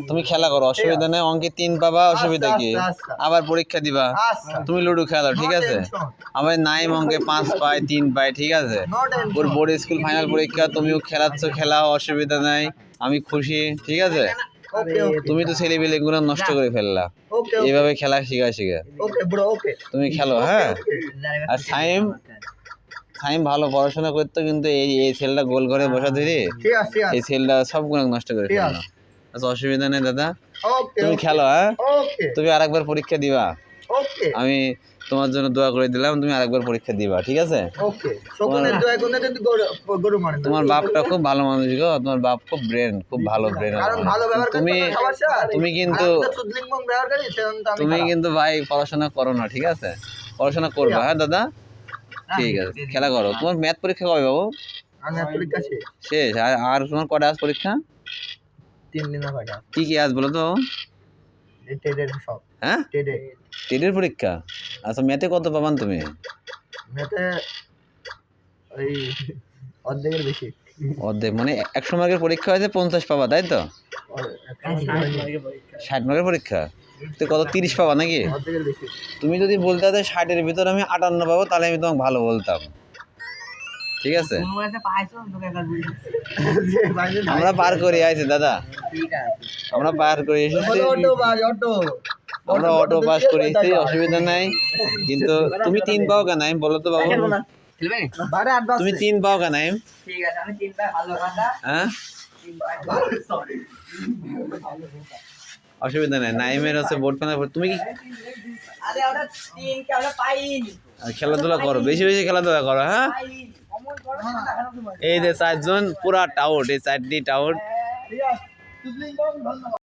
তুমি খেলা করো, অসুবিধা নেই। অঙ্কে 3 পাবা, অসুবিধা কি? আবার পরীক্ষা দিবা। তুমি লুডো খেলো, ঠিক আছে? আমার নাইম অঙ্কে 5 পায়, 3 পায়, ঠিক আছে? ওর বোর্ড স্কুল ফাইনাল পরীক্ষা, তুমিও খেলাচ্ছ, খেলাও, অসুবিধা নাই। আমি খুশি, ঠিক আছে? তুমি তো ছেলেপিলে গুলো নষ্ট করে ফেললা এইভাবে খেলা শিখা তুমি খেলো, হ্যাঁ? আর সাইম ভালো পড়াশোনা করতো, কিন্তু এই ছেলেটা গোল ঘরে বসা ধরে এই ছেলেটা সব গুণ নষ্ট করে ফেললো। আচ্ছা, অসুবিধা নেই দাদা, তুমি খেলো, হ্যাঁ? তুমি আরেকবার পরীক্ষা দিবা, আমি তোমার জন্য দোয়া করে দিলাম। তুমি আরেকবার পরীক্ষা দিবা, ঠিক আছে? তোমার বাপটা খুব ভালো মানুষ গো, তোমার বাপ খুব ব্রেন, খুব ভালো ব্রেন। তুমি কিন্তু ভাই পড়াশোনা করো না, ঠিক আছে? পড়াশোনা করবা, হ্যাঁ দাদা? ঠিক আছে, খেলা করো। তোমার ম্যাথ পরীক্ষা কবে বাবু? শেষ? আর তোমার কটা আজ পরীক্ষা? 3 দিন কি কি আজ বলো তো? হ্যাঁ, টেটের পরীক্ষা। আচ্ছা, ম্যাথে কত পাবান তুমি? অর্ধেক মানে 100 মার্কের পরীক্ষা হয়েছে, 50 পাবা, তাই তো? 60 মার্কের পরীক্ষা তো কত 30 পাবা নাকি? তুমি যদি বলতে 60-এর ভিতর আমি 58 পাবো, তাহলে আমি তোমাকে ভালো বলতাম, ঠিক আছে? আমরা পার করে আইছি দাদা, আমরা পার করে এসেছি, আমরা অটো পাস করেছি, অসুবিধা নাই। কিন্তু তুমি 3 পাও কেন বলো তো বাবু? তুমি 3 পাও কেন? হ্যাঁ, অসুবিধা নাই। নাইমের হচ্ছে বোর্ড ফাইনাল। তুমি কি খেলাধুলা করো, বেশি বেশি খেলাধুলা করো, হ্যাঁ? এই যে 4 জন পুরা টাউট, এই 4টি টাউট।